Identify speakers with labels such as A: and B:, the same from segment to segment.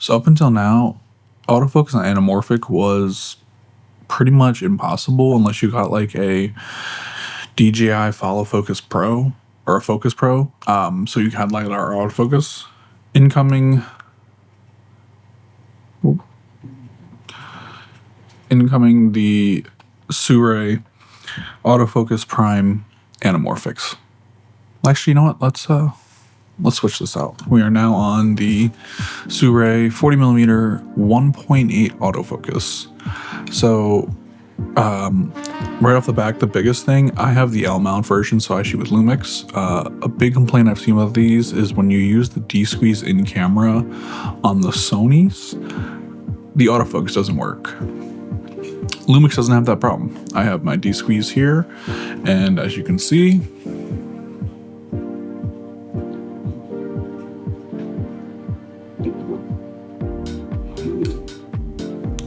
A: So up until now, autofocus on anamorphic was pretty much impossible unless you got like a DJI Follow Focus Pro or a Focus Pro. So you had like our autofocus incoming the Sirui autofocus prime anamorphics. Actually, you know what? Let's switch this out. We are now on the Sirui 40mm 1.8 autofocus. So right off the back, the biggest thing, I have the L-mount version, so I shoot with Lumix. A big complaint I've seen with these is when you use the D-squeeze in camera on the Sonys, the autofocus doesn't work. Lumix doesn't have that problem. I have my D-squeeze here, and as you can see,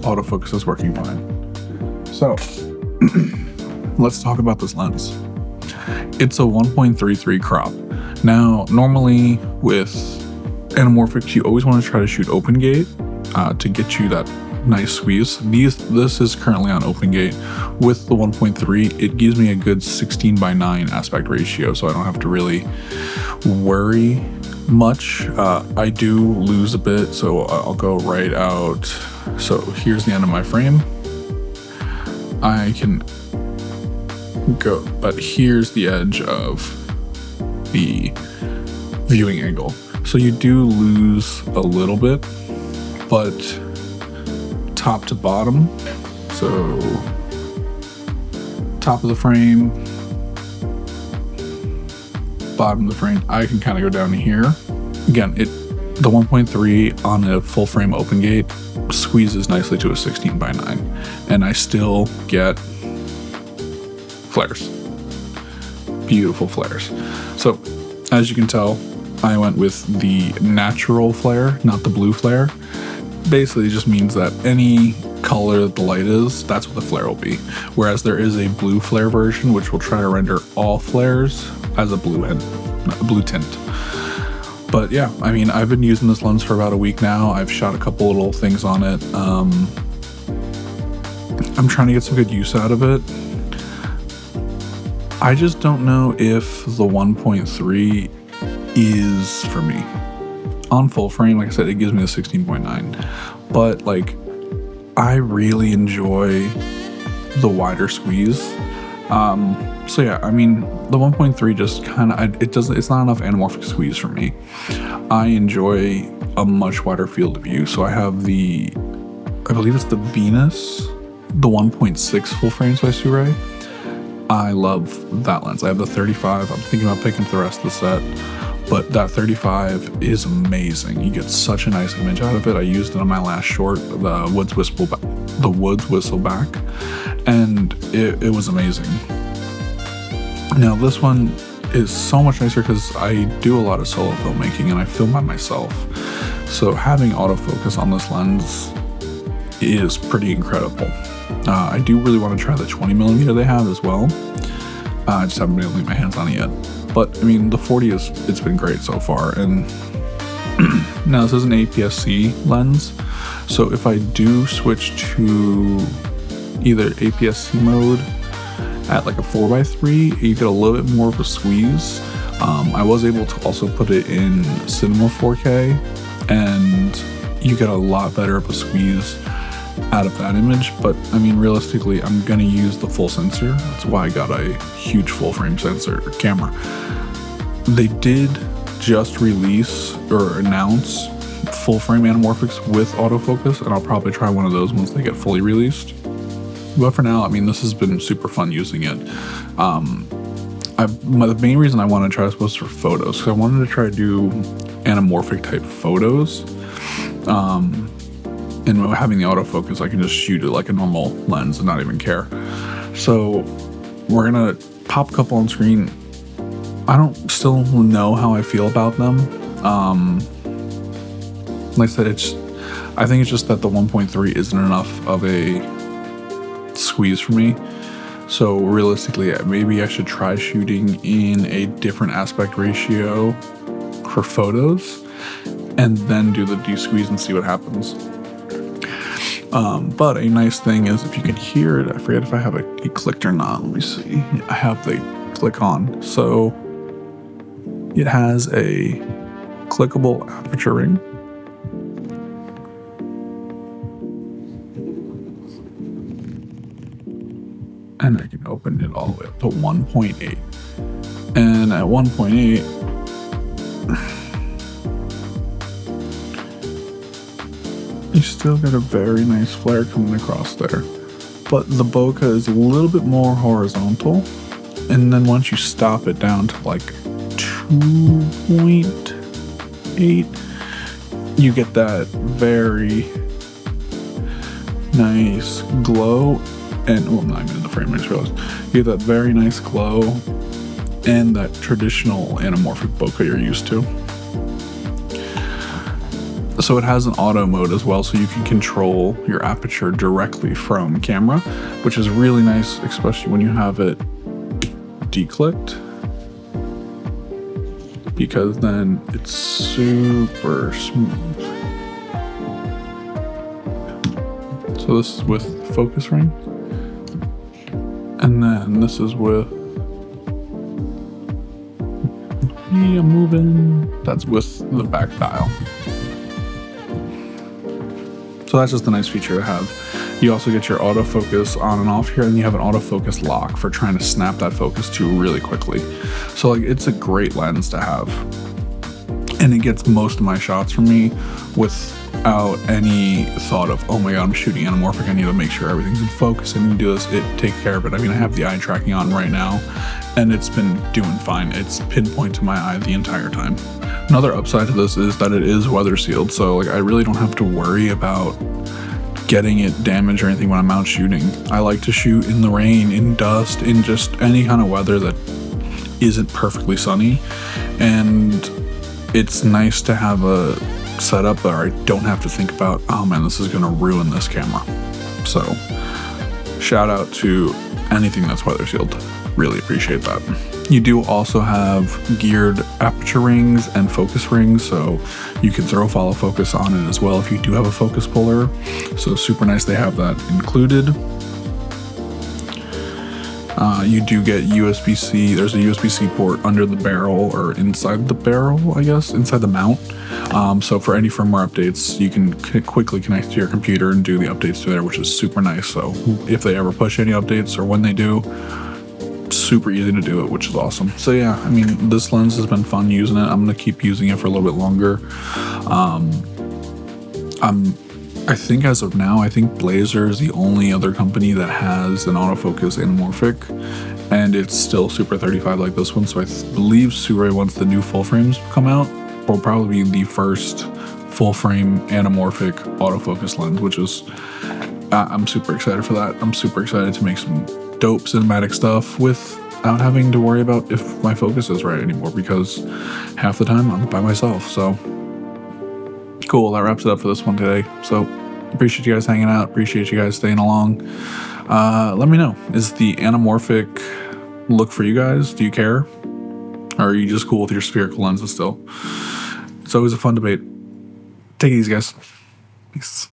A: autofocus is working fine. So let's talk about this lens. It's a 1.33 crop. Now, normally with anamorphics, you always want to try to shoot open gate to get you that nice squeeze. This is currently on open gate. With the 1.3, it gives me a good 16:9 aspect ratio, so I don't have to really worry much. I do lose a bit, so I'll go right out. So here's the end of my frame. I can go, but here's the edge of the viewing angle. So you do lose a little bit, but top to bottom, so top of the frame, bottom of the frame, I can kind of go down to here. Again, the 1.3 on a full frame open gate squeezes nicely to a 16:9, and I still get flares, beautiful flares. So as you can tell, I went with the natural flare, not the blue flare. Basically, it just means that any color that the light is, that's what the flare will be. Whereas there is a blue flare version, which will try to render all flares as a blue tint. But yeah, I mean, I've been using this lens for about a week now. I've shot a couple little things on it. I'm trying to get some good use out of it. I just don't know if the 1.3 is for me. On full frame, like I said, it gives me a 16:9, but like I really enjoy the wider squeeze. So yeah, I mean, the 1.3 just kind of, it's not enough anamorphic squeeze for me. I enjoy a much wider field of view. So I have I believe it's the Venus, the 1.6 full frames by Sirui. I love that lens. I have the 35. I'm thinking about picking up the rest of the set. But that 35 is amazing. You get such a nice image out of it. I used it on my last short, the Woods Whistleback, and it was amazing. Now this one is so much nicer because I do a lot of solo filmmaking and I film by myself. So having autofocus on this lens is pretty incredible. I do really want to try the 20mm they have as well. I just haven't been able to get my hands on it yet. But I mean, the 40 it's been great so far. And now this is an APS-C lens. So if I do switch to either APS-C mode at like a 4x3, you get a little bit more of a squeeze. I was able to also put it in Cinema 4K, and you get a lot better of a squeeze out of that image. But I mean, realistically, I'm gonna use the full sensor. That's why I got a huge full frame sensor camera. They did just release or announce full frame anamorphics with autofocus, and I'll probably try one of those once they get fully released. But for now, I mean, this has been super fun using it. The main reason I wanted to try this was for photos, because I wanted to try to do anamorphic type photos. And having the autofocus, I can just shoot it like a normal lens and not even care. So we're gonna pop a couple on screen. I don't still know how I feel about them. Like I said, I think it's just that the 1.3 isn't enough of a squeeze for me. So realistically, maybe I should try shooting in a different aspect ratio for photos. and then do the de-squeeze and see what happens. But a nice thing is, if you can hear it, I forget if I have it clicked or not. Let me see. I have the click on. So it has a clickable aperture ring. And I can open it all the way up to 1.8. And at 1.8, you still get a very nice flare coming across there. But the bokeh is a little bit more horizontal. And then once you stop it down to like 2.8, you get that very nice glow. And well, I'm not even in the frame, I just realized. You get that very nice glow and that traditional anamorphic bokeh you're used to. So it has an auto mode as well, so you can control your aperture directly from camera, which is really nice, especially when you have it declicked, because then it's super smooth. So this is with focus ring, and then this is with moving. That's with the back dial. So that's just a nice feature to have. You also get your autofocus on and off here, and you have an autofocus lock for trying to snap that focus to really quickly. So like, it's a great lens to have. And it gets most of my shots for me without any thought of, oh my God, I'm shooting anamorphic, I need to make sure everything's in focus, I need to do this, it take care of it. I mean, I have the eye tracking on right now, and it's been doing fine. It's pinpoint to my eye the entire time. Another upside to this is that it is weather sealed, so like, I really don't have to worry about getting it damaged or anything when I'm out shooting. I like to shoot in the rain, in dust, in just any kind of weather that isn't perfectly sunny, and it's nice to have a setup where I don't have to think about, oh man, this is gonna ruin this camera. So shout out to anything that's weather sealed. Really appreciate that. You do also have geared aperture rings and focus rings, so you can throw follow focus on it as well if you do have a focus puller. So super nice they have that included. You do get USB-C. There's a USB-C port under the barrel, or inside the barrel, I guess, inside the mount. So for any firmware updates, you can quickly connect to your computer and do the updates to there, which is super nice. So if they ever push any updates, or when they do, super easy to do it, which is awesome. So yeah, I mean, this lens has been fun using it. I'm gonna keep using it for a little bit longer. I think as of now, I think Blazer is the only other company that has an autofocus anamorphic, and it's still super 35 like this one. So I believe Sirui, once the new full frames come out, will probably be the first full frame anamorphic autofocus lens, which is, I'm super excited for that. I'm super excited to make some dope cinematic stuff without having to worry about if my focus is right anymore, because half the time I'm by myself. So cool, that wraps it up for this one today. So appreciate you guys hanging out, appreciate you guys staying along. Let me know, is the anamorphic look for you guys? Do you care, or are you just cool with your spherical lenses still? It's always a fun debate. Take it easy, guys. Peace.